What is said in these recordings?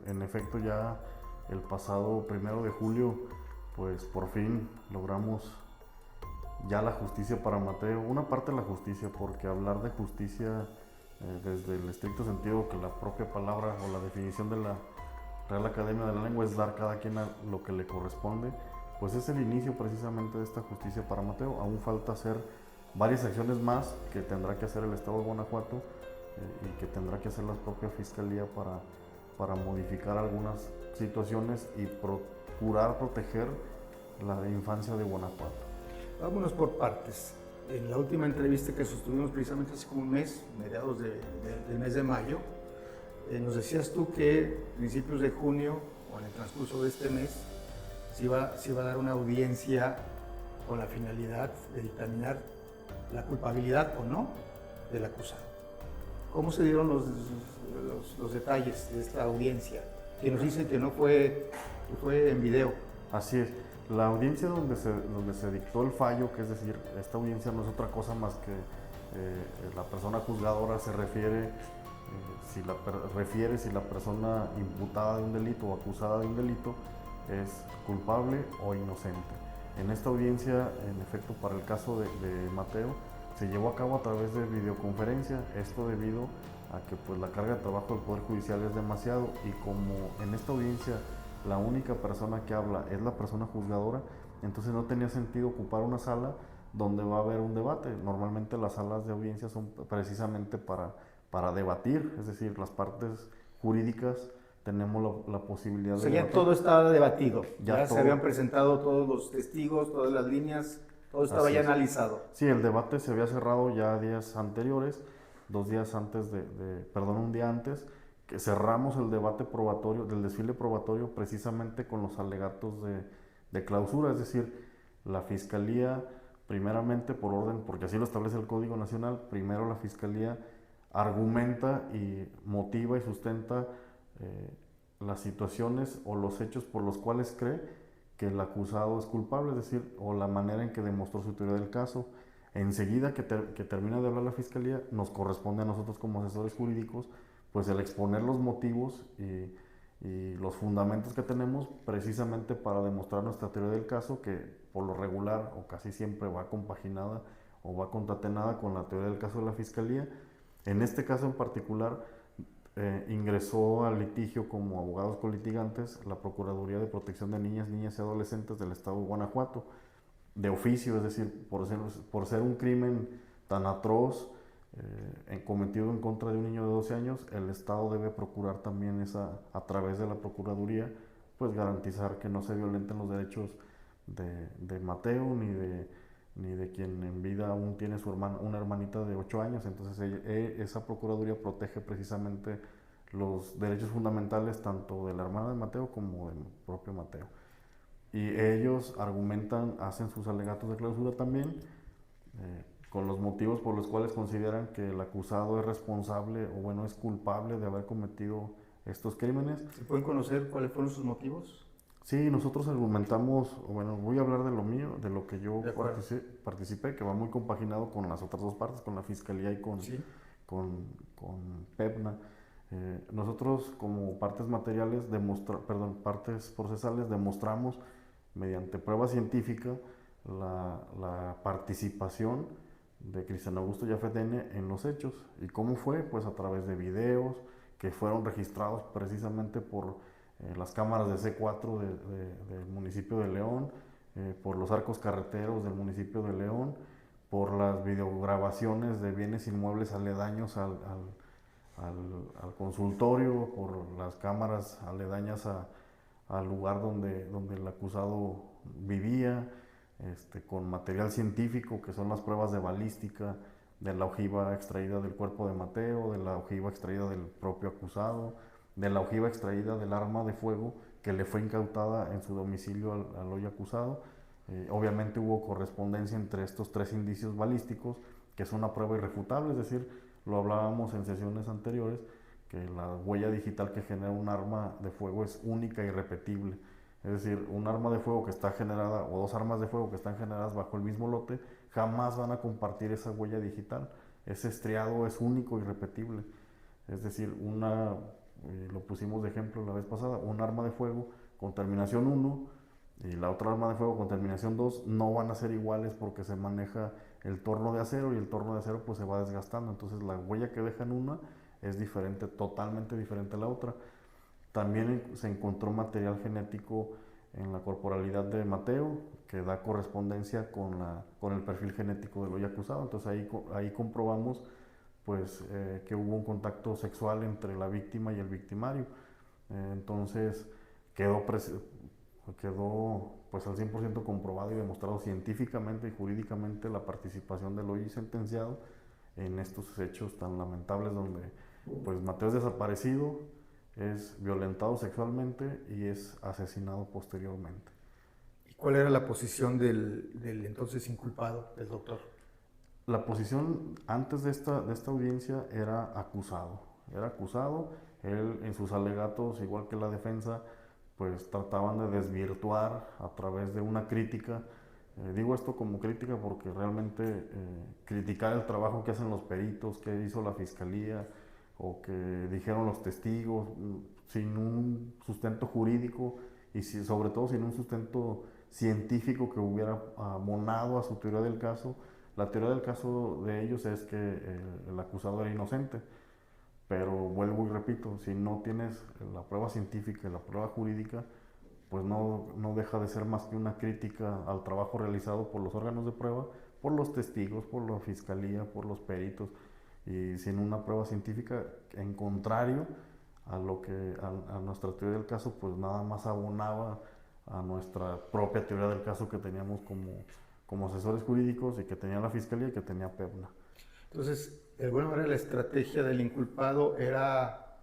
en efecto ya el pasado 1 de julio, pues por fin logramos ya la justicia para Mateo. Una parte de la justicia, porque hablar de justicia desde el estricto sentido que la propia palabra o la definición de la Real Academia de la Lengua es dar cada quien a lo que le corresponde, pues es el inicio precisamente de esta justicia para Mateo. Aún falta hacer varias acciones más que tendrá que hacer el Estado de Guanajuato y que tendrá que hacer la propia Fiscalía para modificar algunas situaciones y procurar proteger la infancia de Guanajuato. Vámonos por partes. En la última entrevista que sostuvimos precisamente hace como un mes, mediados del mes de mayo, nos decías tú que a principios de junio o en el transcurso de este mes se iba a dar una audiencia con la finalidad de dictaminar la culpabilidad o no del acusado. ¿Cómo se dieron los detalles de esta audiencia? Que nos dicen que no fue, que fue en video. Así es. La audiencia donde se dictó el fallo, que es decir, esta audiencia no es otra cosa más que la persona juzgadora se refiere, si la persona imputada de un delito o acusada de un delito es culpable o inocente. En esta audiencia, en efecto, para el caso de Mateo, se llevó a cabo a través de videoconferencia, esto debido a que pues, la carga de trabajo del Poder Judicial es demasiado, y como en esta audiencia la única persona que habla es la persona juzgadora, entonces no tenía sentido ocupar una sala donde va a haber un debate. Normalmente las salas de audiencia son precisamente para debatir, es decir, las partes jurídicas tenemos la posibilidad O sea, de ya debatir. todo estaba debatido, Ya se todo. habían presentado todos los testigos, todas las líneas, todo estaba Así ya es. analizado. Sí, el debate se había cerrado ya días anteriores, 2 días antes un día antes, que cerramos el debate probatorio, del desfile probatorio, precisamente con los alegatos de clausura, es decir, la Fiscalía, primeramente por orden, porque así lo establece el Código Nacional, primero la Fiscalía argumenta y motiva y sustenta las situaciones o los hechos por los cuales cree que el acusado es culpable, es decir, o la manera en que demostró su teoría del caso. Enseguida que termina de hablar la Fiscalía, nos corresponde a nosotros como asesores jurídicos, pues el exponer los motivos y los fundamentos que tenemos precisamente para demostrar nuestra teoría del caso, que por lo regular o casi siempre va compaginada o va concatenada con la teoría del caso de la Fiscalía. En este caso en particular, ingresó al litigio como abogados colitigantes la Procuraduría de Protección de Niñas, Niñas y Adolescentes del Estado de Guanajuato, de oficio, es decir, por ser un crimen tan atroz cometido en contra de un niño de 12 años, el Estado debe procurar también a través de la Procuraduría, pues garantizar que no se violenten los derechos de Mateo ni de quien en vida aún tiene una hermanita de 8 años. Entonces esa Procuraduría protege precisamente los derechos fundamentales tanto de la hermana de Mateo como del propio Mateo. Y ellos argumentan, hacen sus alegatos de clausura también, con los motivos por los cuales consideran que el acusado es responsable o bueno, es culpable de haber cometido estos crímenes. ¿Se pueden conocer cuáles fueron sus motivos? Sí, nosotros argumentamos, bueno, voy a hablar de lo mío, de lo que yo participé, que va muy compaginado con las otras dos partes, con la Fiscalía y con, Sí. con PEPNA. Nosotros como partes materiales, partes procesales, demostramos mediante prueba científica la participación de Cristian Augusto Yafet N. en los hechos. ¿Y cómo fue? Pues a través de videos que fueron registrados precisamente por las cámaras de C4 del municipio de León, por los arcos carreteros del municipio de León, por las videograbaciones de bienes inmuebles aledaños al consultorio, por las cámaras aledañas al lugar donde el acusado vivía, con material científico que son las pruebas de balística, de la ojiva extraída del cuerpo de Mateo, de la ojiva extraída del propio acusado, de la ojiva extraída del arma de fuego que le fue incautada en su domicilio al hoy acusado. Obviamente hubo correspondencia entre estos 3 indicios balísticos, que es una prueba irrefutable, es decir, lo hablábamos en sesiones anteriores, que la huella digital que genera un arma de fuego es única y irrepetible. Es decir, un arma de fuego que está generada, o 2 armas de fuego que están generadas bajo el mismo lote, jamás van a compartir esa huella digital. Ese estriado es único y irrepetible. Es decir, lo pusimos de ejemplo la vez pasada, un arma de fuego con terminación 1 y la otra arma de fuego con terminación 2 no van a ser iguales porque se maneja el torno de acero y el torno de acero pues se va desgastando, entonces la huella que deja en una es diferente, totalmente diferente a la otra. También se encontró material genético en la corporalidad de Mateo que da correspondencia con el perfil genético del hoy acusado, entonces ahí comprobamos pues que hubo un contacto sexual entre la víctima y el victimario. Entonces quedó, quedó pues al 100% comprobado y demostrado científicamente y jurídicamente la participación del hoy sentenciado en estos hechos tan lamentables donde pues Mateo es desaparecido, es violentado sexualmente y es asesinado posteriormente. ¿Y cuál era la posición del entonces inculpado, del doctor? La posición antes de esta audiencia era acusado. Era acusado, él en sus alegatos, igual que la defensa, pues trataban de desvirtuar a través de una crítica. Digo esto como crítica porque realmente criticar el trabajo que hacen los peritos, que hizo la fiscalía o que dijeron los testigos, sin un sustento jurídico y sobre todo sin un sustento científico que hubiera abonado a su teoría del caso. La teoría del caso de ellos es que el acusado era inocente, pero vuelvo y repito, si no tienes la prueba científica y la prueba jurídica, pues no deja de ser más que una crítica al trabajo realizado por los órganos de prueba, por los testigos, por la fiscalía, por los peritos, y sin una prueba científica, en contrario a lo que a nuestra teoría del caso, pues nada más abonaba a nuestra propia teoría del caso que teníamos como asesores jurídicos y que tenía la fiscalía y que tenía PEPNA. Entonces, de alguna manera la estrategia del inculpado era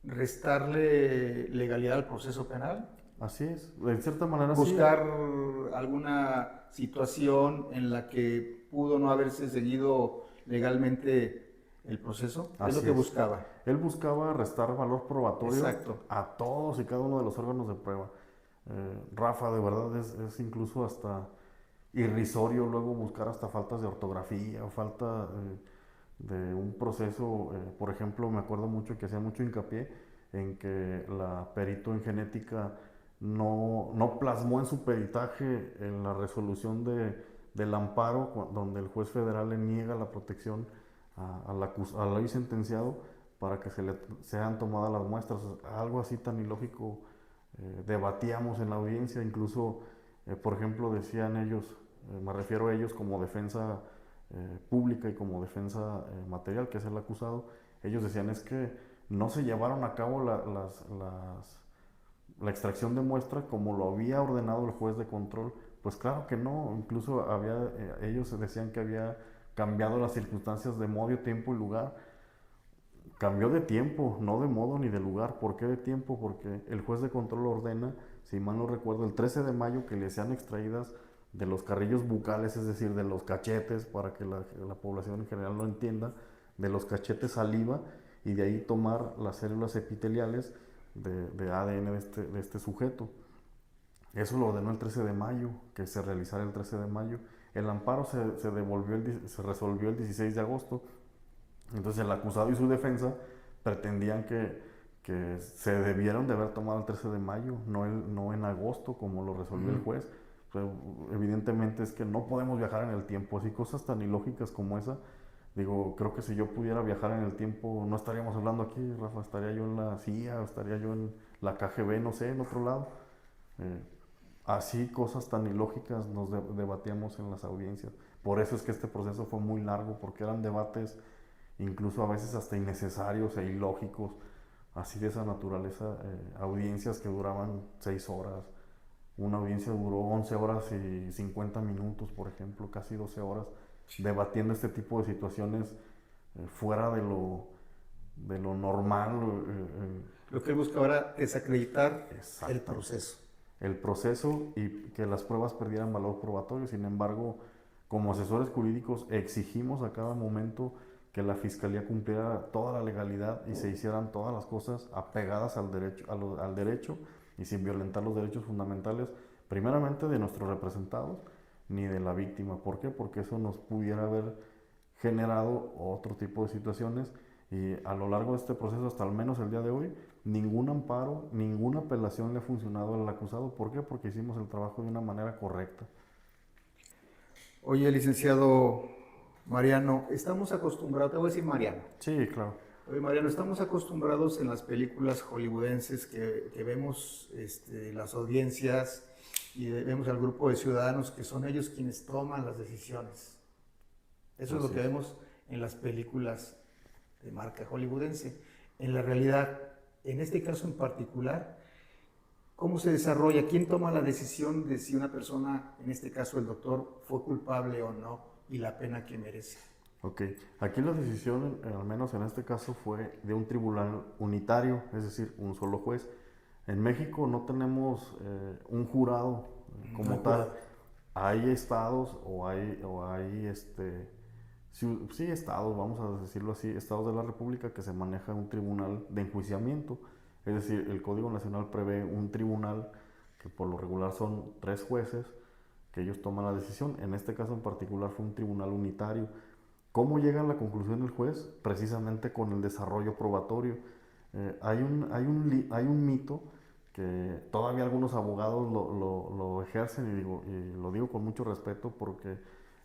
restarle legalidad al proceso penal. Así es, de cierta manera buscar sí, alguna situación en la que pudo no haberse seguido legalmente el proceso. ¿Qué es lo que buscaba? Él buscaba restar valor probatorio Exacto. a todos y cada uno de los órganos de prueba. Rafa, de verdad es incluso hasta irrisorio luego buscar hasta faltas de ortografía o falta de un proceso. Por ejemplo, me acuerdo mucho que hacía mucho hincapié en que la perito en genética no plasmó en su peritaje en la resolución del amparo, donde el juez federal le niega la protección al hoy sentenciado para que sean tomadas las muestras. Algo así tan ilógico debatíamos en la audiencia, incluso, por ejemplo, decían ellos, me refiero a ellos como defensa pública y como defensa material, que es el acusado, ellos decían es que no se llevaron a cabo la extracción de muestra como lo había ordenado el juez de control. Pues claro que no, incluso ellos decían que había cambiado las circunstancias de modo, tiempo y lugar. Cambió de tiempo, no de modo ni de lugar. ¿Por qué de tiempo? Porque el juez de control ordena, si mal no recuerdo, el 13 de mayo que le sean extraídas de los carrillos bucales, es decir, de los cachetes, para que la población en general lo entienda, de los cachetes saliva, y de ahí tomar las células epiteliales de ADN de este sujeto. Eso lo ordenó el 13 de mayo, que se realizara el 13 de mayo. El amparo se resolvió el 16 de agosto. Entonces el acusado y su defensa pretendían que se debieron de haber tomado el 13 de mayo, no en agosto como lo resolvió el juez. Pero evidentemente es que no podemos viajar en el tiempo, así cosas tan ilógicas como esa. Digo, creo que si yo pudiera viajar en el tiempo, no estaríamos hablando aquí, Rafa, estaría yo en la CIA, estaría yo en la KGB, no sé, en otro lado. Así cosas tan ilógicas nos debatíamos en las audiencias. Por eso es que este proceso fue muy largo, porque eran debates incluso a veces hasta innecesarios e ilógicos, así de esa naturaleza, audiencias que duraban 6 horas. Una audiencia duró 11 horas y 50 minutos, por ejemplo, casi 12 horas, debatiendo este tipo de situaciones fuera de lo normal. Lo que él buscaba era desacreditar el proceso. El proceso y que las pruebas perdieran valor probatorio. Sin embargo, como asesores jurídicos exigimos a cada momento que la fiscalía cumpliera toda la legalidad y se hicieran todas las cosas apegadas al derecho y sin violentar los derechos fundamentales, primeramente de nuestros representados ni de la víctima. ¿Por qué? Porque eso nos pudiera haber generado otro tipo de situaciones Y a lo largo de este proceso, hasta al menos el día de hoy, ningún amparo, ninguna apelación le ha funcionado al acusado. ¿Por qué? Porque hicimos el trabajo de una manera correcta. Oye, licenciado Mariano, estamos acostumbrados, te voy a decir Mariano. Sí, claro. Oye, Mariano, estamos acostumbrados en las películas hollywoodenses que vemos las audiencias y vemos al grupo de ciudadanos que son ellos quienes toman las decisiones. Eso es lo que vemos en las películas de marca hollywoodense. En la realidad, en este caso en particular, ¿cómo se desarrolla? ¿Quién toma la decisión de si una persona, en este caso el doctor, fue culpable o no y la pena que merece? Ok, aquí la decisión, al menos en este caso, fue de un tribunal unitario, es decir, un solo juez. En México no tenemos un jurado como tal. Hay estados sí, estados, vamos a decirlo así, estados de la República que se maneja un tribunal de enjuiciamiento. Es decir, el Código Nacional prevé un tribunal que por lo regular son 3 jueces que ellos toman la decisión. En este caso en particular fue un tribunal unitario. ¿Cómo llega a la conclusión el juez? Precisamente con el desarrollo probatorio. Hay un mito que todavía algunos abogados lo ejercen y lo digo con mucho respeto porque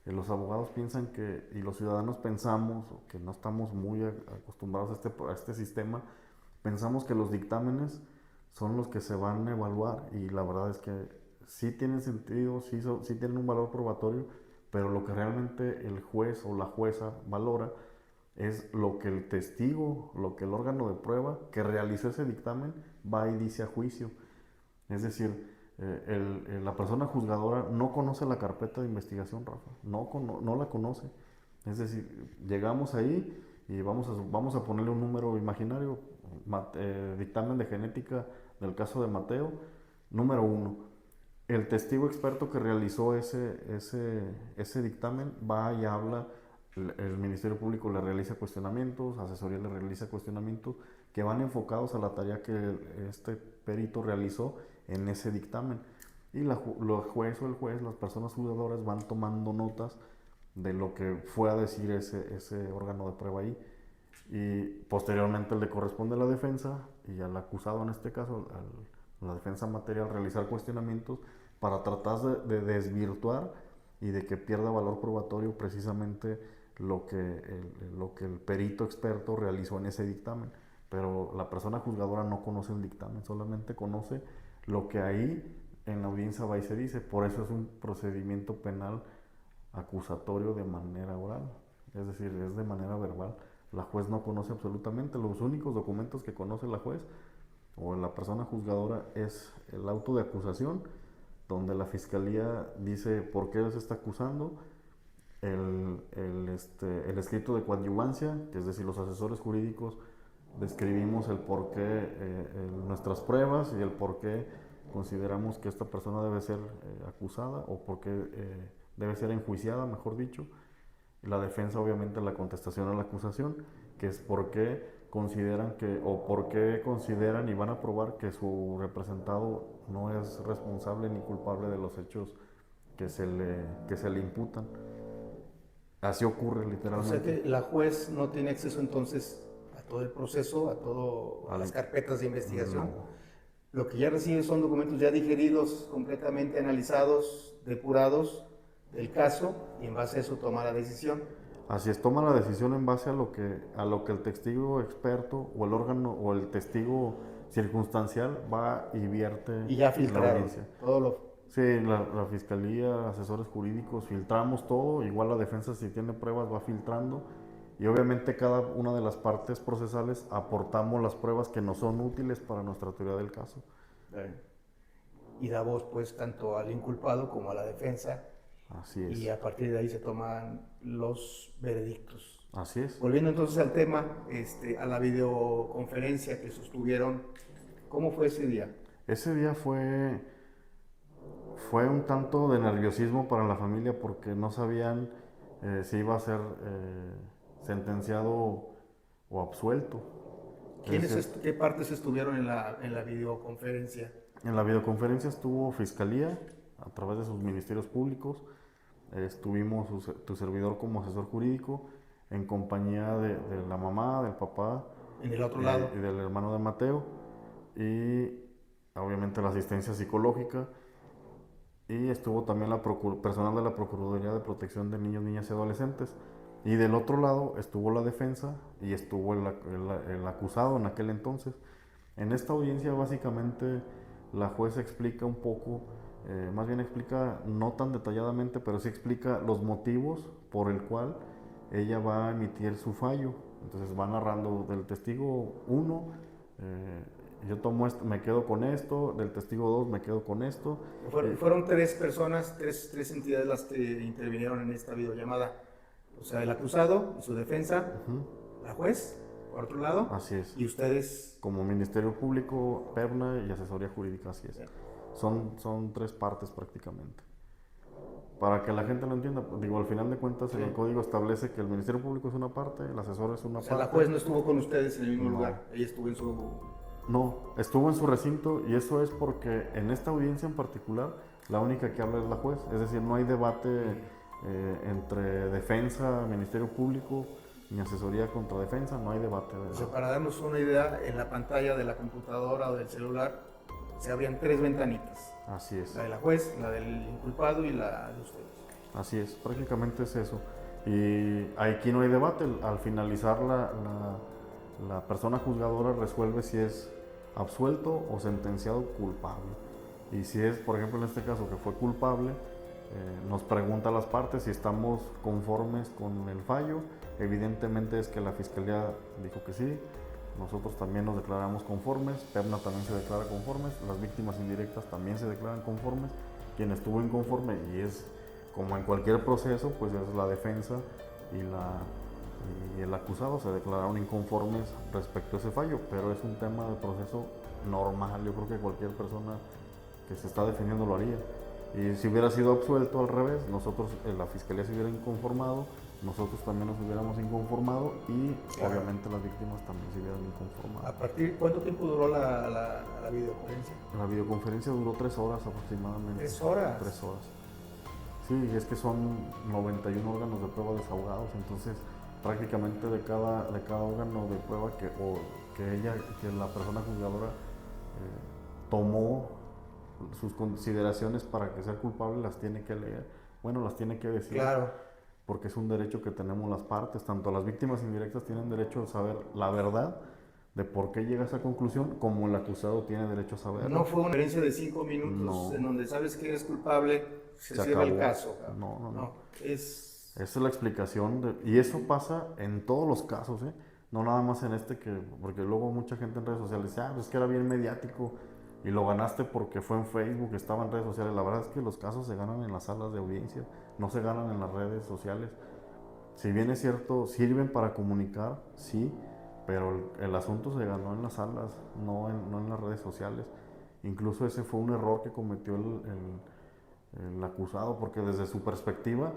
los abogados piensan y los ciudadanos pensamos que no estamos muy acostumbrados a este sistema, pensamos que los dictámenes son los que se van a evaluar y la verdad es que sí tienen sentido, sí tienen un valor probatorio, pero lo que realmente el juez o la jueza valora es lo que el testigo, lo que el órgano de prueba que realizó ese dictamen va y dice a juicio. Es decir, la persona juzgadora no conoce la carpeta de investigación, Rafa, no la conoce. Es decir, llegamos ahí y vamos a ponerle un número imaginario, dictamen de genética del caso de Mateo, número 1. El testigo experto que realizó ese dictamen va y habla, el Ministerio Público le realiza cuestionamientos, asesoría le realiza cuestionamientos que van enfocados a la tarea que este perito realizó en ese dictamen. Y los juez o el juez, las personas juzgadoras van tomando notas de lo que fue a decir ese órgano de prueba ahí. Y posteriormente le corresponde a la defensa y al acusado en este caso, a la defensa material, realizar cuestionamientos para tratar de desvirtuar y de que pierda valor probatorio precisamente lo que el perito experto realizó en ese dictamen. Pero la persona juzgadora no conoce el dictamen, solamente conoce lo que ahí en la audiencia va y se dice. Por eso es un procedimiento penal acusatorio de manera oral, es decir, es de manera verbal. La juez no conoce absolutamente, los únicos documentos que conoce la juez o la persona juzgadora es el auto de acusación, donde la fiscalía dice por qué se está acusando, el escrito de coadyuvancia, que es decir, los asesores jurídicos describimos el por qué, nuestras pruebas y el por qué consideramos que esta persona debe ser acusada o por qué debe ser enjuiciada, mejor dicho. La defensa, obviamente, la contestación a la acusación, que es por qué consideran y van a probar que su representado no es responsable ni culpable de los hechos que se le imputan. Así ocurre literalmente. O sea que la juez no tiene acceso entonces a todo el proceso, a las carpetas de investigación. No. Lo que ya recibe son documentos ya digeridos, completamente analizados, depurados del caso, y en base a eso toma la decisión. Así es, toma la decisión en base a lo que el testigo experto o el órgano o el testigo circunstancial va y vierte Y ya en la filtraron audiencia. todo lo... Sí, la fiscalía, asesores jurídicos, filtramos todo, igual la defensa si tiene pruebas va filtrando y obviamente cada una de las partes procesales aportamos las pruebas que nos son útiles para nuestra teoría del caso. Y da voz pues tanto al inculpado como a la defensa. Así es. Y a partir de ahí se toman los veredictos. Así es. Volviendo entonces al tema, a la videoconferencia que sostuvieron, ¿cómo fue ese día? Ese día fue un tanto de nerviosismo para la familia porque no sabían si iba a ser sentenciado o absuelto. ¿Qué partes estuvieron en la videoconferencia? En la videoconferencia estuvo Fiscalía a través de sus ministerios públicos, estuvimos tu servidor como asesor jurídico, en compañía de la mamá, del papá En el otro lado. y del hermano de Mateo, y obviamente la asistencia psicológica, y estuvo también personal de la Procuraduría de Protección de Niños, Niñas y Adolescentes. Y del otro lado estuvo la defensa y estuvo el acusado en aquel entonces. En esta audiencia básicamente la jueza explica un poco, más bien explica no tan detalladamente, pero sí explica los motivos por el cual ella va a emitir su fallo. Entonces va narrando del testigo 1, yo tomo esto, me quedo con esto, del testigo 2 me quedo con esto. Fueron tres personas, tres entidades las que intervinieron en esta videollamada. O sea, el acusado y su defensa, la juez, por otro lado. Así es. Y ustedes. Como Ministerio Público, PERNA y Asesoría Jurídica, así es. Son tres partes prácticamente. Para que la gente lo entienda, digo, al final de cuentas el código establece que el Ministerio Público es una parte, el asesor es una parte. O sea, la juez no estuvo con ustedes en el mismo lugar, ella estuvo en su... No, estuvo en su recinto, y eso es porque en esta audiencia en particular la única que habla es la juez, es decir, no hay debate entre defensa, Ministerio Público, ni asesoría contra defensa, no hay debate. O sea, para darnos una idea, en la pantalla de la computadora o del celular se abrían tres ventanitas. Así es. La de la juez, la del inculpado y la de ustedes. Así es, prácticamente es eso. Y aquí no hay debate, al finalizar la persona juzgadora resuelve si es absuelto o sentenciado culpable. Y si es, por ejemplo, en este caso que fue culpable, nos pregunta a las partes si estamos conformes con el fallo. Evidentemente es que la Fiscalía dijo que sí, nosotros también nos declaramos conformes, PERNA también se declara conformes, las víctimas indirectas también se declaran conformes, quien estuvo inconforme, y es como en cualquier proceso, pues es la defensa y el acusado se declararon inconformes respecto a ese fallo, pero es un tema de proceso normal, yo creo que cualquier persona que se está defendiendo lo haría. Y si hubiera sido absuelto al revés, nosotros, la Fiscalía se hubiera inconformado, nosotros también nos hubiéramos inconformado y obviamente las víctimas también se hubieran inconformado. ¿A partir cuánto tiempo duró la videoconferencia? La videoconferencia duró 3 horas aproximadamente. 3 horas. 3 horas. Sí, es que son 91 órganos de prueba desahogados, entonces prácticamente de cada órgano de prueba que la persona juzgadora tomó sus consideraciones para que sea culpable, las tiene que leer, bueno, las tiene que decir. Claro. Porque es un derecho que tenemos las partes, tanto las víctimas indirectas tienen derecho a saber la verdad de por qué llega a esa conclusión, como el acusado tiene derecho a saber. No fue una conferencia de 5 minutos en donde sabes que eres culpable, se cierra el caso. No. Esa es la explicación, y eso pasa en todos los casos, no nada más en este, porque luego mucha gente en redes sociales dice, pues es que era bien mediático y lo ganaste porque fue en Facebook, estaba en redes sociales. La verdad es que los casos se ganan en las salas de audiencia, no se ganan en las redes sociales. Si bien es cierto, sirven para comunicar, sí, pero el asunto se ganó en las salas, no en las redes sociales. Incluso ese fue un error que cometió el acusado, porque desde su perspectiva,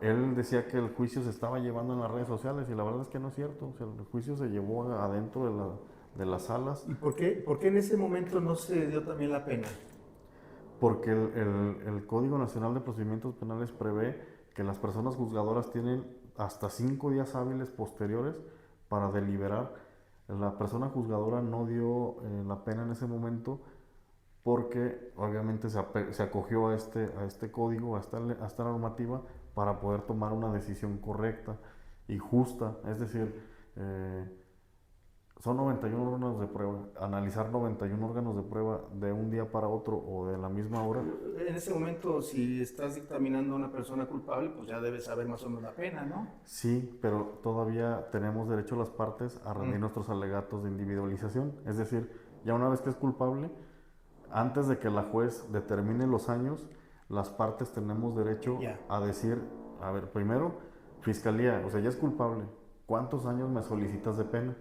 él decía que el juicio se estaba llevando en las redes sociales, y la verdad es que no es cierto. O sea, el juicio se llevó adentro de las salas. ¿Y por qué en ese momento no se dio también la pena? Porque el Código Nacional de Procedimientos Penales prevé que las personas juzgadoras tienen hasta 5 días hábiles posteriores para deliberar. La persona juzgadora no dio la pena en ese momento, porque obviamente se acogió a este código, a esta normativa, para poder tomar una decisión correcta y justa. Es decir, son 91 órganos de prueba. Analizar 91 órganos de prueba de un día para otro o de la misma hora. En ese momento, si estás dictaminando a una persona culpable, pues ya debes saber más o menos la pena, ¿no? Sí, pero todavía tenemos derecho las partes a rendir nuestros alegatos de individualización. Es decir, ya una vez que es culpable, antes de que la juez determine los años, las partes tenemos derecho a decir, a ver, primero, Fiscalía, o sea, ya es culpable, ¿cuántos años me solicitas de pena?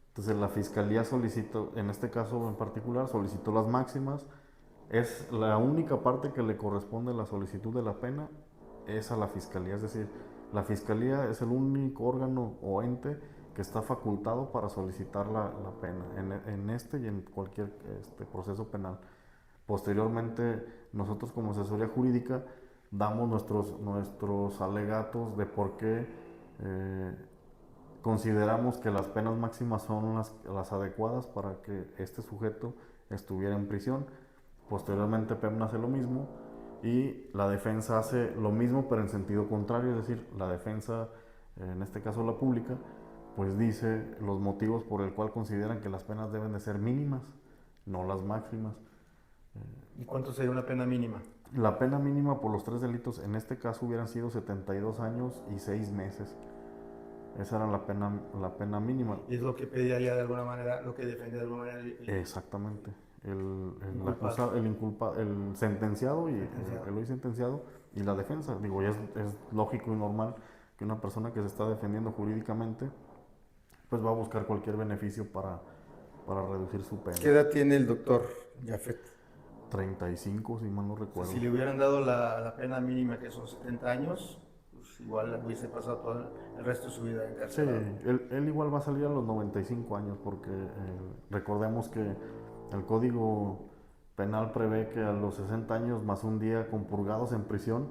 Entonces la Fiscalía solicitó, en este caso en particular, solicitó las máximas. Es la única parte que le corresponde la solicitud de la pena, es a la Fiscalía. Es decir, la Fiscalía es el único órgano o ente que está facultado para solicitar la pena en este y en cualquier proceso penal. Posteriormente, nosotros como asesoría jurídica damos nuestros alegatos de por qué Eh, consideramos que las penas máximas son las adecuadas para que este sujeto estuviera en prisión. Posteriormente PEMNA hace lo mismo y la defensa hace lo mismo pero en sentido contrario, es decir, la defensa, en este caso la pública, pues dice los motivos por el cual consideran que las penas deben de ser mínimas, no las máximas. ¿Y cuánto sería una pena mínima? La pena mínima por los 3 delitos en este caso hubieran sido 72 años y 6 meses. Esa era la pena mínima. Y es lo que pedía ya de alguna manera, lo que defendía de alguna manera Exactamente. inculpado. El sentenciado y Sentenciado. el hoy sentenciado y la defensa. Digo, ya es lógico y normal que una persona que se está defendiendo jurídicamente pues va a buscar cualquier beneficio para reducir su pena. ¿Qué edad tiene el doctor Jafet? 35, si mal no O sea, recuerdo. si le hubieran dado la pena mínima, que son 70 años, pues igual hubiese pasado todo el resto de su vida Sí, encarcelado. él igual va a salir a los 95 años porque recordemos que el Código Penal prevé que a los 60 años más un día compurgados en prisión,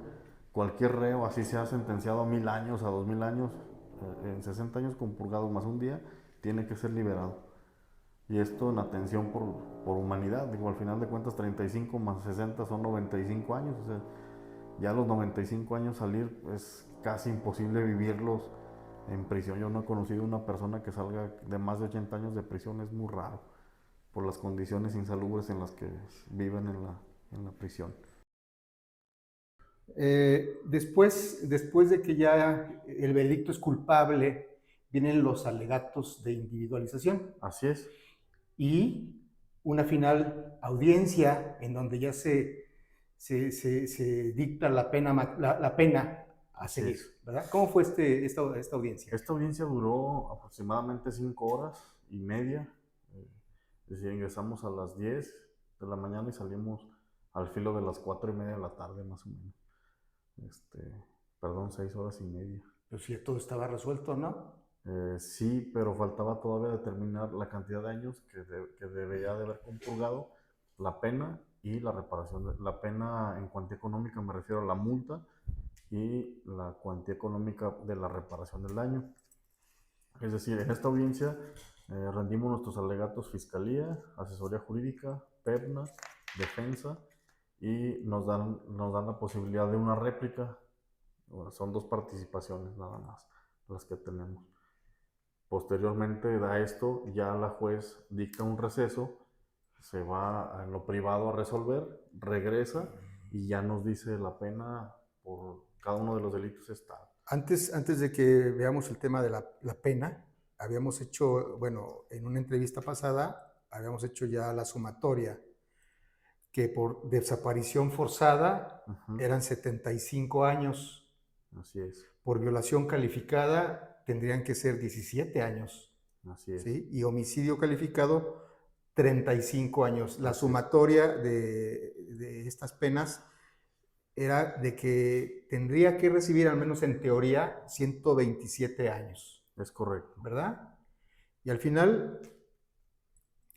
cualquier reo, así sea sentenciado a 1000 años, a 2000 años, en 60 años compurgados más un día, tiene que ser liberado. Y esto en atención por humanidad. Digo, al final de cuentas 35 más 60 son 95 años. O sea, ya a los 95 años salir es casi imposible vivirlos en prisión. Yo no he conocido una persona que salga de más de 80 años de prisión, es muy raro por las condiciones insalubres en las que viven en la prisión. Después de que ya el veredicto es culpable, vienen los alegatos de individualización Así es. y una final audiencia en donde ya se dicta la pena a Así seguir, es. ¿verdad? ¿Cómo fue esta audiencia? Esta audiencia duró aproximadamente 5 horas y media. Es decir, ingresamos a las 10 de la mañana y salimos al filo de las 4:30 de la tarde, más o menos. Perdón, 6 horas y media. Pues si todo estaba resuelto, ¿no? Sí, pero faltaba todavía determinar la cantidad de años que debería de haber compurgado, la pena y la reparación. La pena en cuantía económica me refiero a la multa y la cuantía económica de la reparación del daño. Es decir, en esta audiencia rendimos nuestros alegatos Fiscalía, Asesoría Jurídica, PEPNA, Defensa y nos dan la posibilidad de una réplica. Bueno, son 2 participaciones nada más las que tenemos. Posteriormente a esto ya la juez dicta un receso, se va en lo privado a resolver, regresa y ya nos dice la pena por cada uno de los delitos está. Antes de que veamos el tema de la pena, habíamos hecho, bueno, en una entrevista pasada, habíamos hecho ya la sumatoria, que por desaparición forzada eran 75 años. Así es. Por violación calificada tendrían que ser 17 años. Así es. ¿Sí? Y homicidio calificado, 35 años. La Así sumatoria de estas penas era de que tendría que recibir, al menos en teoría, 127 años. Es correcto. ¿Verdad? Y al final,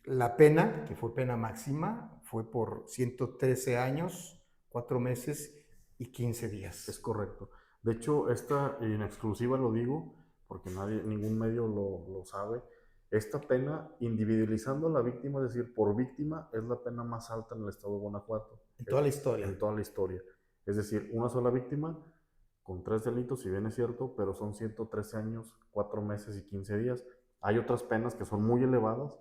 la pena, que fue pena máxima, fue por 113 años, 4 meses y 15 días. Es correcto. De hecho, esta en exclusiva lo digo, porque ningún medio lo sabe. Esta pena, individualizando a la víctima, es decir, por víctima, es la pena más alta en el estado de Guanajuato. En toda la historia. En toda la historia. Es decir, una sola víctima con 3 delitos, si bien es cierto, pero son 113 años, 4 meses y 15 días. Hay otras penas que son muy elevadas,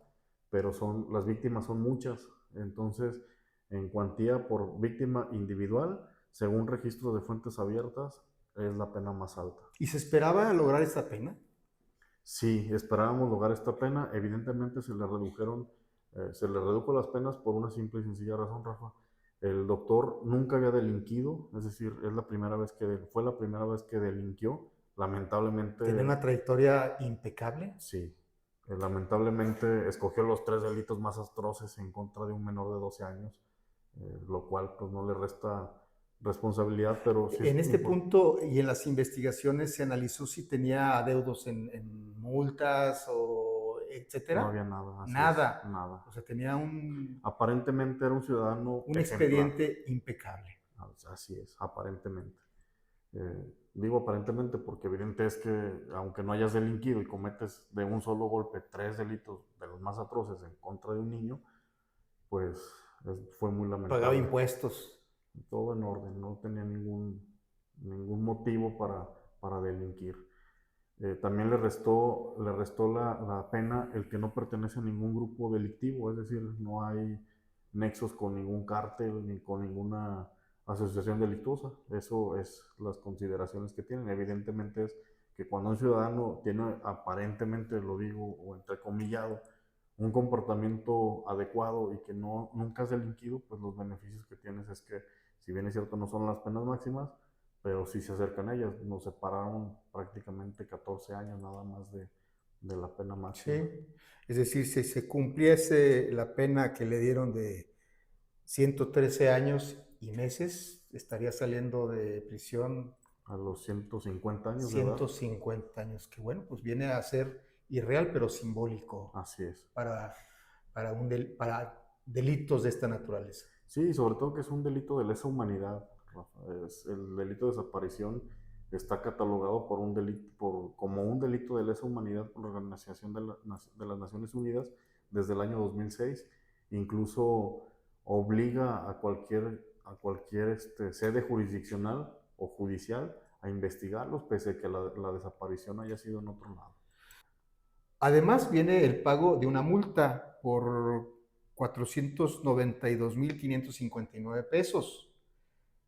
pero las víctimas son muchas. Entonces, en cuantía por víctima individual, según registros de fuentes abiertas, es la pena más alta. ¿Y se esperaba lograr esta pena? Sí, esperábamos lograr esta pena. Evidentemente se le redujo las penas por una simple y sencilla razón, Rafa. El doctor nunca había delinquido, es decir, fue la primera vez que delinquió. Lamentablemente. ¿Tiene una trayectoria impecable? Sí. Lamentablemente escogió los 3 delitos más atroces en contra de un menor de 12 años, lo cual pues no le resta responsabilidad, pero sí. En este punto y en las investigaciones se analizó si tenía adeudos en multas o etcétera. No había nada. Nada. O sea, tenía aparentemente era un ciudadano un expediente impecable. Así es, aparentemente. Digo aparentemente porque evidente es que aunque no hayas delinquido y cometes de un solo golpe 3 delitos de los más atroces en contra de un niño, pues fue muy Pagaba lamentable. impuestos. Todo en orden, no tenía ningún motivo para delinquir. También le restó la pena el que no pertenece a ningún grupo delictivo, es decir, no hay nexos con ningún cártel ni con ninguna asociación delictuosa. Eso es las consideraciones que tienen. Evidentemente es que cuando un ciudadano tiene aparentemente, lo digo o entrecomillado, un comportamiento adecuado y que no, nunca has delinquido, pues los beneficios que tienes es que, si bien es cierto, no son las penas máximas, pero sí se acercan a ellas. Nos separaron prácticamente 14 años nada más de la pena máxima. Sí. Es decir, si se cumpliese la pena que le dieron de 113 años y meses, estaría saliendo de prisión A los 150 años de edad, 150 años, que bueno, pues viene a ser irreal pero simbólico así es. para, para delitos de esta naturaleza. Sí, sobre todo que es un delito de lesa humanidad, Rafa. El delito de desaparición está catalogado como un delito de lesa humanidad por la Organización de las Naciones Unidas desde el año 2006. Incluso obliga a cualquier sede jurisdiccional o judicial a investigarlos, pese a que la desaparición haya sido en otro lado. Además viene el pago de una multa por 492,559 pesos,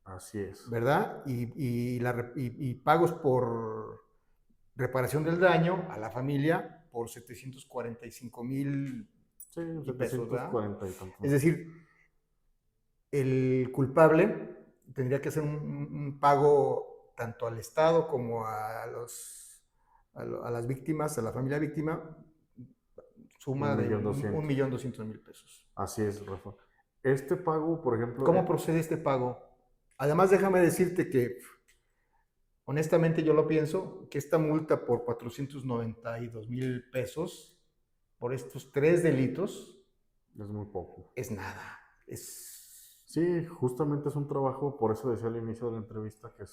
Así es. ¿verdad? Y pagos por reparación del daño a la familia por 745,000 Sí, y pesos, ¿verdad? 740 y tantos Es mil. decir, el culpable tendría que hacer un pago tanto al Estado como a las víctimas, a la familia víctima, Un suma de millón un doscientos. millón doscientos mil pesos. Así es, Rafa. Este pago, por ejemplo, ¿Cómo procede este pago? Además, déjame decirte que, honestamente, yo lo pienso, que esta multa por 492,000 pesos por estos tres delitos es muy poco. es nada. Es... Sí, justamente es un trabajo, por eso decía al inicio de la entrevista que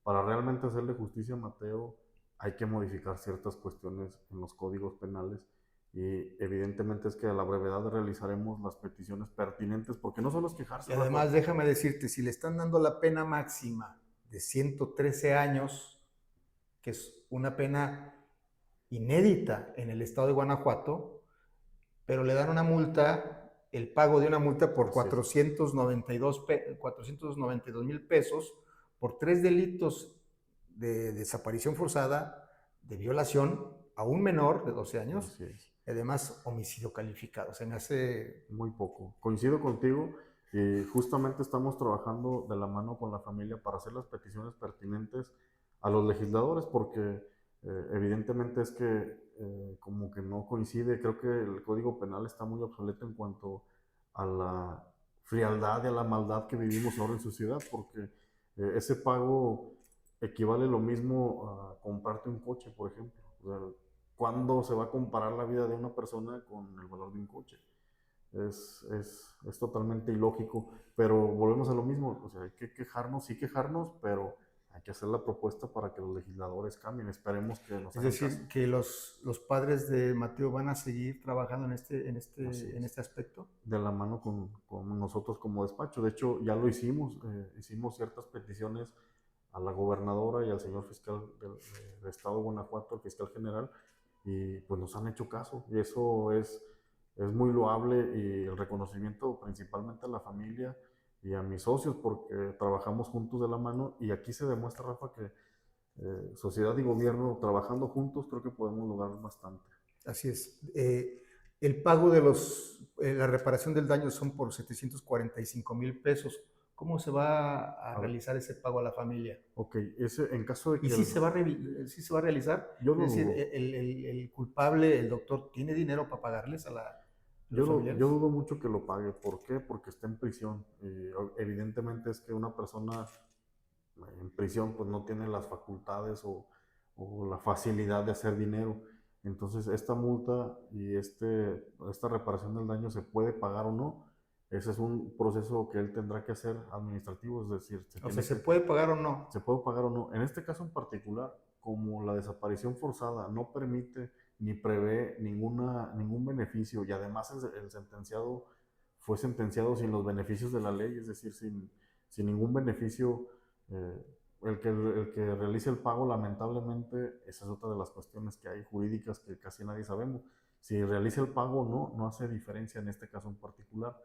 para realmente hacerle justicia a Mateo hay que modificar ciertas cuestiones en los códigos penales, y evidentemente es que a la brevedad realizaremos las peticiones pertinentes, porque no solo es quejarse, Y Rafa. además, déjame decirte, si le están dando la pena máxima de 113 años, que es una pena inédita en el estado de Guanajuato, pero le dan una multa, el pago de una multa por Así es. 492,000 pesos por tres delitos de desaparición forzada, de violación a un menor de 12 años, Así es. y además homicidio calificado. Se me hace... Muy poco. Coincido contigo, y justamente estamos trabajando de la mano con la familia para hacer las peticiones pertinentes a los legisladores, porque evidentemente es que como que no coincide. Creo que el Código Penal está muy obsoleto en cuanto a la frialdad y a la maldad que vivimos ahora en sociedad, porque ese pago equivale lo mismo a comprarte un coche, por ejemplo. O sea, ¿cuándo se va a comparar la vida de una persona con el valor de un coche? Es totalmente ilógico, pero volvemos a lo mismo. O sea, hay que quejarnos, sí quejarnos, pero hay que hacer la propuesta para que los legisladores cambien. Esperemos que nos Es hagan caso. decir, que los padres de Mateo van a seguir trabajando en Así en es. este aspecto. De la mano con nosotros como despacho. De hecho, ya lo hicimos ciertas peticiones a la gobernadora y al señor fiscal del estado de Guanajuato, al fiscal general, y pues nos han hecho caso. Y eso es muy loable, y el reconocimiento principalmente a la familia y a mis socios, porque trabajamos juntos de la mano, y aquí se demuestra, Rafa, que sociedad y gobierno trabajando juntos creo que podemos lograr bastante. Así es. El pago de la reparación del daño son por 745,000 pesos. ¿Cómo se va a A ver, realizar ese pago a la familia? ok, en caso de ¿Y que sí se va a realizar? yo Es lo decir, dudo. el culpable, el doctor, ¿tiene dinero para pagarles a los Yo familiares? dudo mucho que lo pague. ¿Por qué? Porque está en prisión. Y evidentemente es que una persona en prisión pues no tiene las facultades o la facilidad de hacer dinero. Entonces esta multa y esta reparación del daño se puede pagar o no. ese es un proceso que él tendrá que hacer administrativo, es decir, O sea, ¿se puede pagar o no? se puede pagar o no. En este caso en particular, como la desaparición forzada no permite ni prevé ningún beneficio y además el sentenciado fue sentenciado sin los beneficios de la ley, es decir, sin ningún beneficio, eh, el que realice el pago, lamentablemente, esa es otra de las cuestiones que hay jurídicas que casi nadie sabemos. Si realiza el pago o no, no hace diferencia en este caso en particular.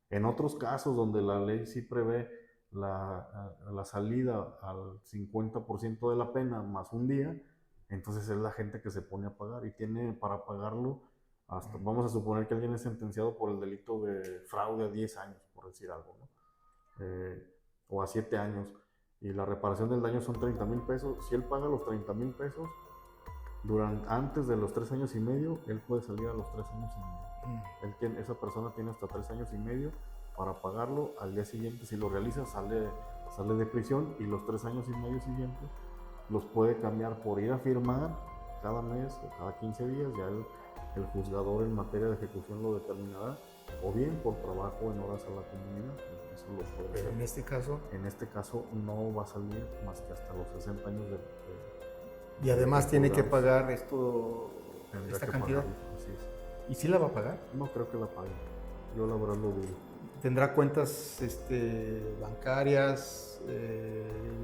En otros casos donde la ley sí prevé la salida al 50% de la pena más un día, entonces es la gente que se pone a pagar y tiene para pagarlo hasta, vamos a suponer que alguien es sentenciado por el delito de fraude a 10 años, por decir algo, ¿no? O a 7 años, y la reparación del daño son 30,000 pesos. Si él paga los 30,000 pesos, antes de los 3 años y medio, él puede salir a los 3 años y medio. Esa persona tiene hasta 3 años y medio para pagarlo. Al día siguiente, si lo realiza, sale de prisión, y los 3 años y medio siguientes los puede cambiar por ir a firmar cada mes o cada 15 días. Ya el juzgador en materia de ejecución lo determinará, o bien por trabajo en horas a la comunidad. Eso lo puede Pero hacer. en este caso No va a salir más que hasta los 60 años y además tiene que colgados. pagar Tendrá esta que cantidad. pagarlo, así es. ¿Y sí la va a pagar? No creo que la pague. Yo la verdad lo dudo. ¿Tendrá cuentas bancarias,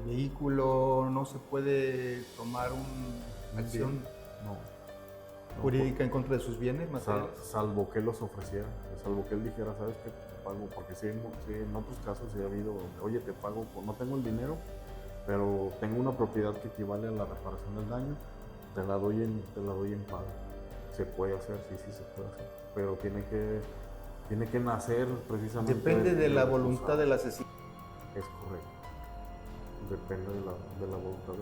vehículo? ¿No se puede tomar una acción No. jurídica en contra de sus bienes materiales? Salvo que él los ofreciera, salvo que él dijera, ¿sabes qué? Te pago, porque sí, en otros casos sí ha habido, oye, te pago, no tengo el dinero, pero tengo una propiedad que equivale a la reparación del daño, te la doy en pago. Se puede hacer, sí se puede hacer, pero tiene que nacer precisamente. Depende de la voluntad del asesino. Es correcto. Depende de la voluntad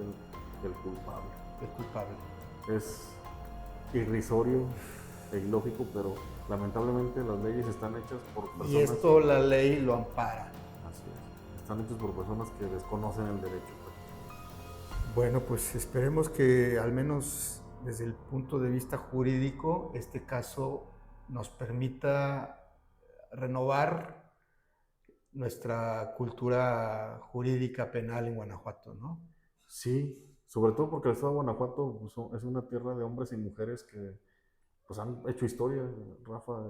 del culpable. El culpable. Es irrisorio e ilógico, pero lamentablemente las leyes están hechas por personas. Y esto la ley lo ampara. Así es. Están hechas por personas que desconocen el derecho. Bueno, pues esperemos que al menos desde el punto de vista jurídico este caso nos permita renovar nuestra cultura jurídica penal en Guanajuato, ¿no? Sí, sobre todo porque el estado de Guanajuato pues, es una tierra de hombres y mujeres que pues, han hecho historia. Rafa,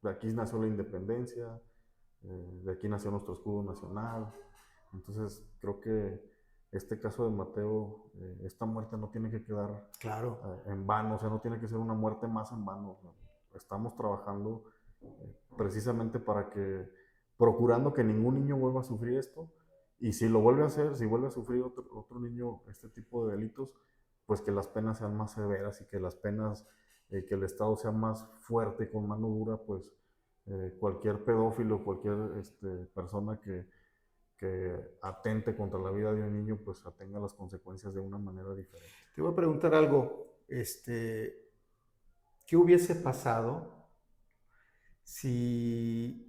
de aquí nació la independencia, de aquí nació nuestro escudo nacional. Entonces creo que este caso de Mateo, esta muerte no tiene que quedar en vano, o sea, no tiene que ser una muerte más en vano. Estamos trabajando precisamente procurando que ningún niño vuelva a sufrir esto, y si lo vuelve a hacer, si vuelve a sufrir otro niño este tipo de delitos, pues que las penas sean más severas y que las penas, que el Estado sea más fuerte y con mano dura, pues cualquier pedófilo, cualquier persona que atente contra la vida de un niño, pues atenga las consecuencias de una manera diferente. Te voy a preguntar algo, ¿qué hubiese pasado si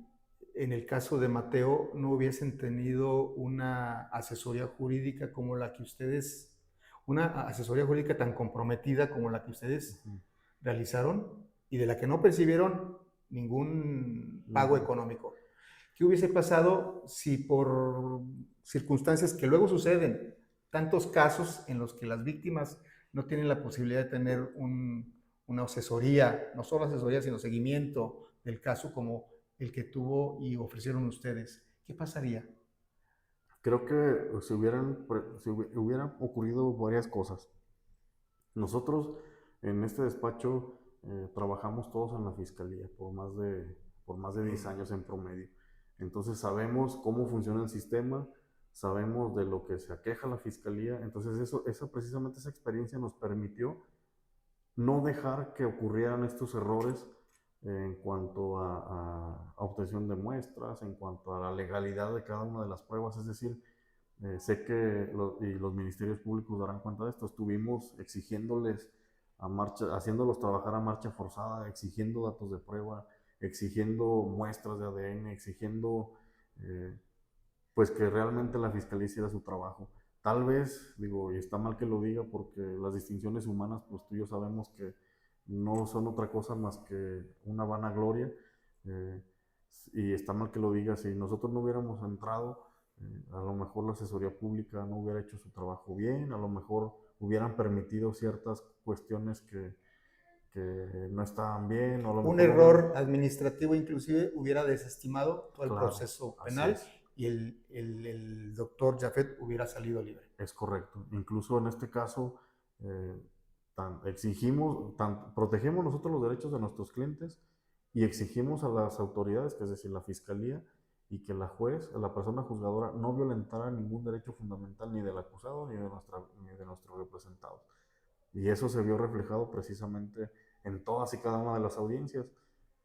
en el caso de Mateo no hubiesen tenido una asesoría jurídica como la que ustedes, una asesoría jurídica tan comprometida como la que ustedes realizaron y de la que no percibieron ningún pago económico? ¿Qué hubiese pasado si por circunstancias que luego suceden, tantos casos en los que las víctimas no tienen la posibilidad de tener una asesoría, no solo asesoría, sino seguimiento del caso como el que tuvo y ofrecieron ustedes? ¿Qué pasaría? Creo que si hubieran ocurrido varias cosas. Nosotros en este despacho trabajamos todos en la fiscalía por más de 10 años en promedio. Entonces sabemos cómo funciona el sistema, sabemos de lo que se aqueja la fiscalía. Entonces precisamente esa experiencia nos permitió no dejar que ocurrieran estos errores en cuanto a obtención de muestras, en cuanto a la legalidad de cada una de las pruebas. Es decir, sé que los ministerios públicos darán cuenta de esto. Estuvimos exigiéndoles haciéndolos trabajar a marcha forzada, exigiendo datos de prueba, exigiendo muestras de ADN, exigiendo pues que realmente la fiscalía hiciera su trabajo. Tal vez, digo, y está mal que lo diga porque las distinciones humanas, pues tú y yo sabemos que no son otra cosa más que una vanagloria. y está mal que lo diga, si nosotros no hubiéramos entrado, a lo mejor la asesoría pública no hubiera hecho su trabajo bien, a lo mejor hubieran permitido ciertas cuestiones que no estaban bien, o a lo Un mejor no hubieran... error administrativo inclusive hubiera desestimado todo el Claro, proceso así penal es. y el doctor Jafet hubiera salido libre. Es correcto. Incluso en este caso, protegemos nosotros los derechos de nuestros clientes y exigimos a las autoridades, que es decir, la fiscalía, y que la juez, la persona juzgadora, no violentara ningún derecho fundamental ni del acusado ni de nuestros representados. Y eso se vio reflejado precisamente en todas y cada una de las audiencias.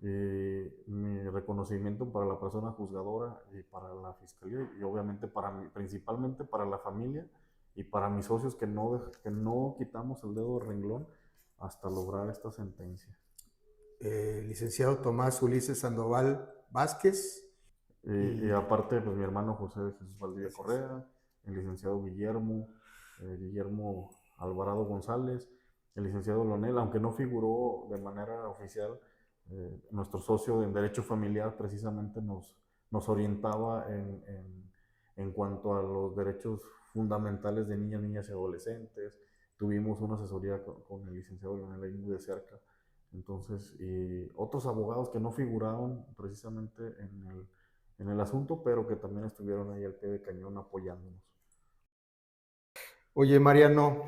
Mi reconocimiento para la persona juzgadora y para la fiscalía y obviamente para mí, principalmente para la familia y para mis socios que no quitamos el dedo del renglón hasta lograr esta sentencia. Licenciado Tomás Ulises Sandoval Vázquez. Y aparte, pues mi hermano José de Jesús Valdivia Gracias. Correa, el licenciado Guillermo Alvarado González, el licenciado Lonel, aunque no figuró de manera oficial, nuestro socio en Derecho Familiar precisamente nos orientaba en cuanto a los derechos fundamentales de niñas y adolescentes. Tuvimos una asesoría con el licenciado Lonel ahí muy de cerca. Entonces, y otros abogados que no figuraron precisamente en el asunto, pero que también estuvieron ahí al pie de cañón apoyándonos. Oye, Mariano,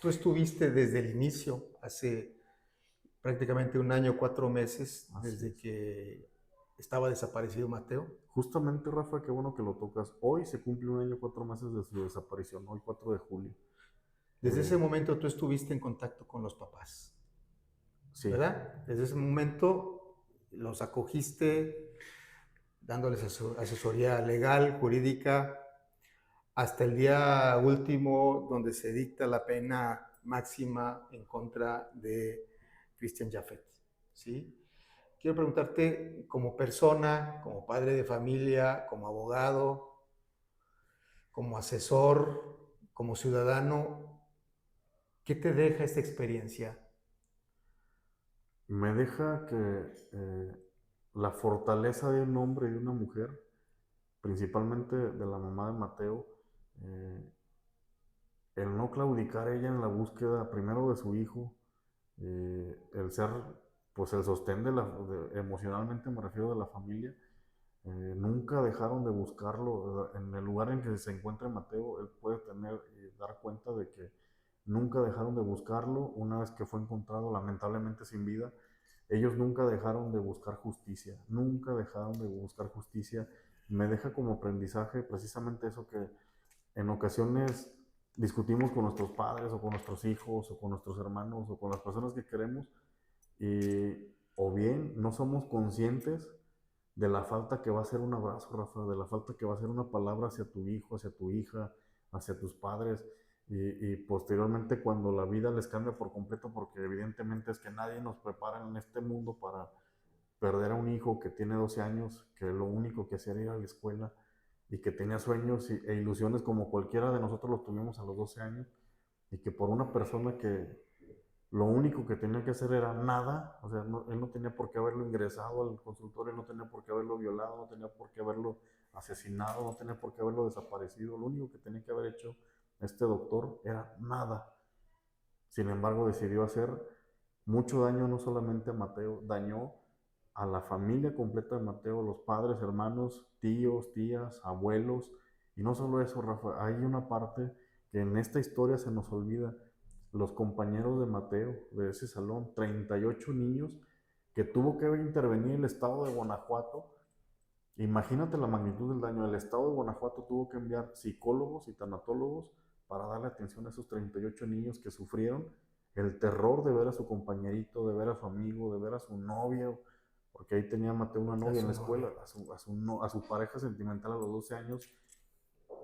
tú estuviste desde el inicio, hace prácticamente 1 año, 4 meses, Así desde es. que estaba desaparecido Mateo. Justamente, Rafa, qué bueno que lo tocas. Hoy se cumple 1 año, 4 meses de su desaparición, hoy 4 de julio. Desde ese momento tú estuviste en contacto con los papás, Sí, ¿verdad? Desde ese momento los acogiste, dándoles asesoría legal, jurídica, hasta el día último donde se dicta la pena máxima en contra de Christian Jafet, ¿sí? Quiero preguntarte, como persona, como padre de familia, como abogado, como asesor, como ciudadano, ¿qué te deja esta experiencia? me deja que la fortaleza de un hombre y de una mujer, principalmente de la mamá de Mateo, eh, el no claudicar ella en la búsqueda primero de su hijo, el ser pues el sostén emocionalmente me refiero de la familia, nunca dejaron de buscarlo. En el lugar en que se encuentra Mateo, él puede tener y dar cuenta de que nunca dejaron de buscarlo. Una vez que fue encontrado lamentablemente sin vida, ellos nunca dejaron de buscar justicia, nunca dejaron de buscar justicia. Me deja como aprendizaje precisamente eso, que en ocasiones discutimos con nuestros padres o con nuestros hijos o con nuestros hermanos o con las personas que queremos, o bien no somos conscientes de la falta que va a ser un abrazo, Rafa, de la falta que va a ser una palabra hacia tu hijo, hacia tu hija, hacia tus padres, y posteriormente cuando la vida les cambia por completo, porque evidentemente es que nadie nos prepara en este mundo para perder a un hijo que tiene 12 años, que lo único que hacía era ir a la escuela y que tenía sueños e ilusiones como cualquiera de nosotros los tuvimos a los 12 años, y que por una persona que lo único que tenía que hacer era nada, o sea, él no tenía por qué haberlo ingresado al consultorio, no tenía por qué haberlo violado, no tenía por qué haberlo asesinado, no tenía por qué haberlo desaparecido, lo único que tenía que haber hecho este doctor era nada. Sin embargo, decidió hacer mucho daño no solamente a Mateo, dañó a la familia completa de Mateo, los padres, hermanos, tíos, tías, abuelos, y no solo eso, Rafa, hay una parte que en esta historia se nos olvida, los compañeros de Mateo, de ese salón, 38 niños que tuvo que intervenir el estado de Guanajuato. Imagínate la magnitud del daño. El estado de Guanajuato tuvo que enviar psicólogos y tanatólogos para darle atención a esos 38 niños que sufrieron el terror de ver a su compañerito, de ver a su amigo, de ver a su novio, porque ahí tenía Mateo una novia en la escuela, a su pareja sentimental a los 12 años,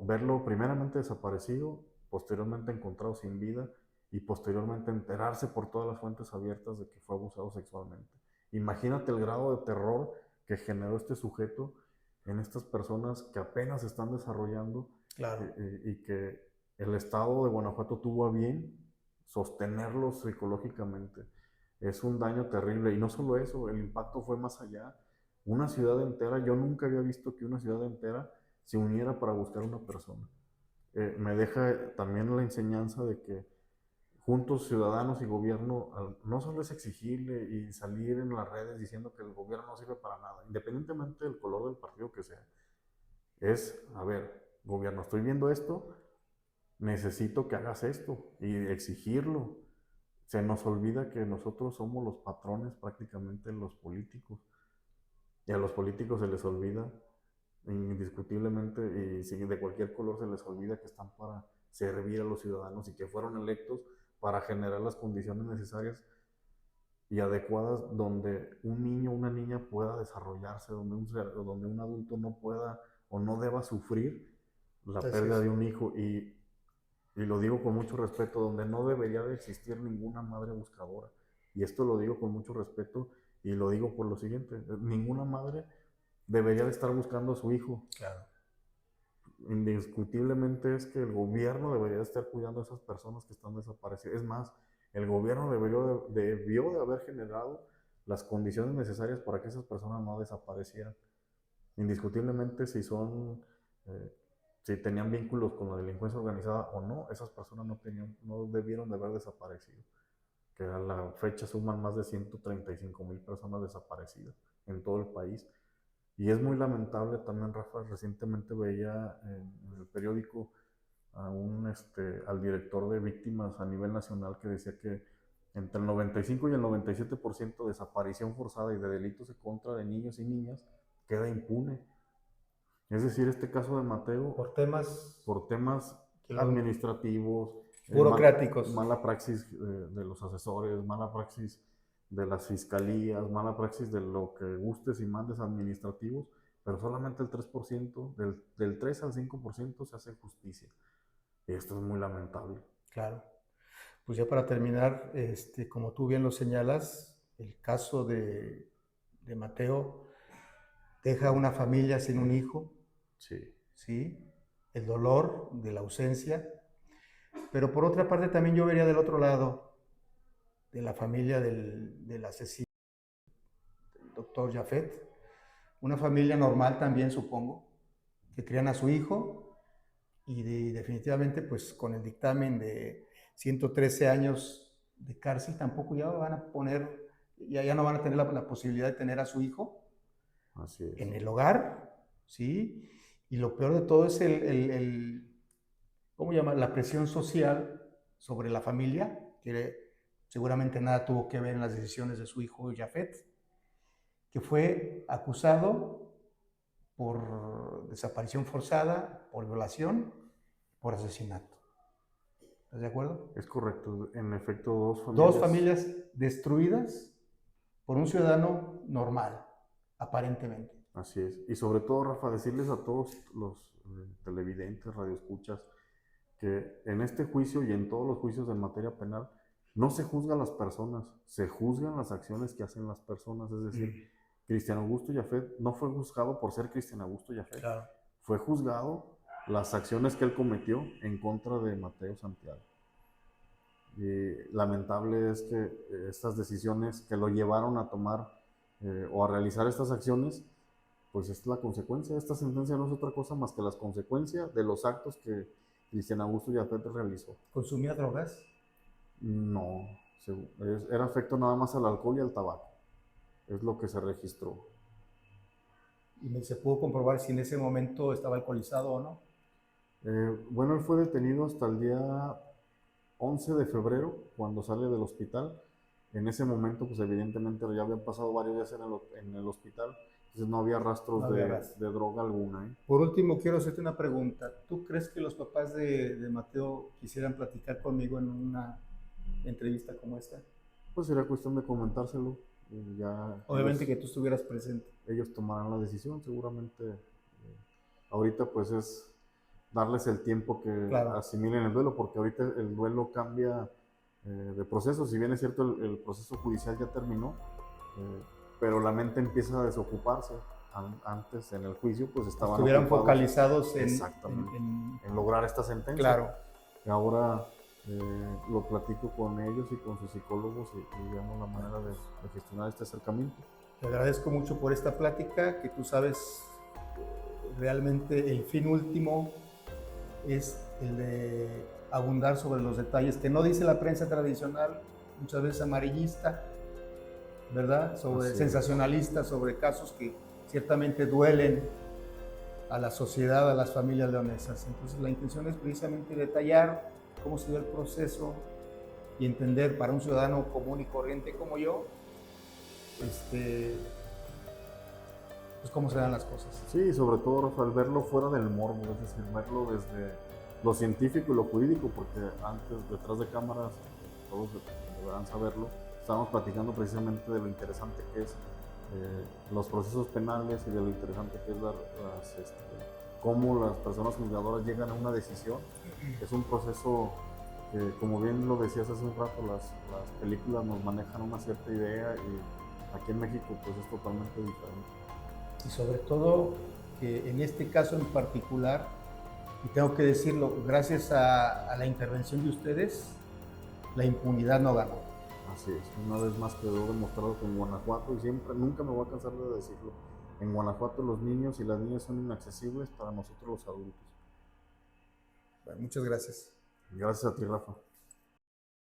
verlo primeramente desaparecido, posteriormente encontrado sin vida y posteriormente enterarse por todas las fuentes abiertas de que fue abusado sexualmente. Imagínate el grado de terror que generó este sujeto en estas personas que apenas se están desarrollando, Claro. y que el estado de Guanajuato tuvo a bien sostenerlos psicológicamente. es un daño terrible. Y no solo eso, el impacto fue más allá. Una ciudad entera, yo nunca había visto que una ciudad entera se uniera para buscar a una persona. Me deja también la enseñanza de que juntos ciudadanos y gobierno no solo es exigirle y salir en las redes diciendo que el gobierno no sirve para nada, independientemente del color del partido que sea. Es, a ver, gobierno, estoy viendo esto, necesito que hagas esto y exigirlo. Se nos olvida que nosotros somos los patrones prácticamente los políticos. Y a los políticos se les olvida indiscutiblemente, y si de cualquier color se les olvida que están para servir a los ciudadanos y que fueron electos para generar las condiciones necesarias y adecuadas donde un niño o una niña pueda desarrollarse, donde un adulto no pueda o no deba sufrir la pérdida de un hijo. Y lo digo con mucho respeto, donde no debería de existir ninguna madre buscadora. Y esto lo digo con mucho respeto y lo digo por lo siguiente, ninguna madre debería de estar buscando a su hijo. Claro. Indiscutiblemente es que el gobierno debería de estar cuidando a esas personas que están desaparecidas. Es más, el gobierno debió de haber generado las condiciones necesarias para que esas personas no desaparecieran. Indiscutiblemente si tenían vínculos con la delincuencia organizada o no, esas personas no debieron de haber desaparecido. Que a la fecha suman más de 135,000 personas desaparecidas en todo el país. Y es muy lamentable también, Rafa, recientemente veía en el periódico al director de víctimas a nivel nacional que decía que entre el 95 y el 97% de desaparición forzada y de delitos en contra de niños y niñas queda impune. Es decir, este caso de Mateo, por temas administrativos, burocráticos, mala praxis de los asesores, mala praxis de las fiscalías, mala praxis de lo que gustes y mandes administrativos, pero solamente el 3%, del 3 al 5% se hace justicia. Y esto es muy lamentable. Claro. Pues ya para terminar, como tú bien lo señalas, el caso de Mateo deja a una familia sin un hijo. Sí. ¿Sí? El dolor de la ausencia. Pero por otra parte también yo vería del otro lado, de la familia del asesino, del doctor Jafet, una familia normal también, supongo, que crían a su hijo y definitivamente pues con el dictamen de 113 años de cárcel tampoco ya van a poner, ya no van a tener la posibilidad de tener a su hijo. Así es. En el hogar, ¿sí? Y lo peor de todo es ¿cómo llama? La presión social sobre la familia, que seguramente nada tuvo que ver en las decisiones de su hijo Jafet, que fue acusado por desaparición forzada, por violación, por asesinato. ¿Estás de acuerdo? Es correcto. En efecto, dos familias destruidas por un ciudadano normal, aparentemente. Así es. Y sobre todo, Rafa, decirles a todos los televidentes, radioescuchas, que en este juicio y en todos los juicios en materia penal no se juzgan las personas, se juzgan las acciones que hacen las personas. Es decir, Cristian Augusto Jafet no fue juzgado por ser Cristian Augusto Jafet, claro. Fue juzgado las acciones que él cometió en contra de Mateo Santiago. Y lamentable es que estas decisiones que lo llevaron a tomar o a realizar estas acciones, pues es la consecuencia. Esta sentencia no es otra cosa más que las consecuencias de los actos que Cristian Augusto Jafet realizó. ¿Consumía drogas? No, era afecto nada más al alcohol y al tabaco. Es lo que se registró. ¿Y se pudo comprobar si en ese momento estaba alcoholizado o no? Bueno, él fue detenido hasta el día 11 de febrero, cuando sale del hospital. En ese momento, pues evidentemente ya habían pasado varios días en el hospital, entonces no había rastros de droga alguna. Por último, quiero hacerte una pregunta. ¿Tú crees que los papás de Mateo quisieran platicar conmigo en una entrevista como esta? Pues sería cuestión de comentárselo. Obviamente que tú estuvieras presente. Ellos tomarán la decisión, seguramente. Ahorita pues es darles el tiempo que asimilen el duelo, porque ahorita el duelo cambia de proceso. Si bien es cierto el proceso judicial ya terminó, pero la mente empieza a desocuparse. Antes en el juicio pues estuvieran focalizados en lograr esta sentencia. Claro. Y ahora lo platico con ellos y con sus psicólogos y veamos la manera de gestionar este acercamiento. Te agradezco mucho por esta plática, que tú sabes realmente el fin último es el de abundar sobre los detalles que no dice la prensa tradicional, muchas veces amarillista, ¿verdad? Sobre sensacionalista, sobre casos que ciertamente duelen a la sociedad, a las familias leonesas. Entonces la intención es precisamente detallar cómo se dio el proceso y entender para un ciudadano común y corriente como yo, pues cómo se dan las cosas. Sí, sobre todo, Rafael, verlo fuera del morbo, es decir, verlo desde lo científico y lo jurídico, porque antes, detrás de cámaras, todos deberán saberlo, estábamos platicando precisamente de lo interesante que es los procesos penales y de lo interesante que es cómo las personas juzgadoras llegan a una decisión. Es un proceso que, como bien lo decías hace un rato, las películas nos manejan una cierta idea y aquí en México pues es totalmente diferente. Y sobre todo, que en este caso en particular, y tengo que decirlo, gracias a la intervención de ustedes, la impunidad no ganó. Así es, una vez más quedó demostrado que en Guanajuato, y siempre, nunca me voy a cansar de decirlo, en Guanajuato los niños y las niñas son inaccesibles para nosotros los adultos. Bueno, muchas gracias. Gracias a ti, Rafa.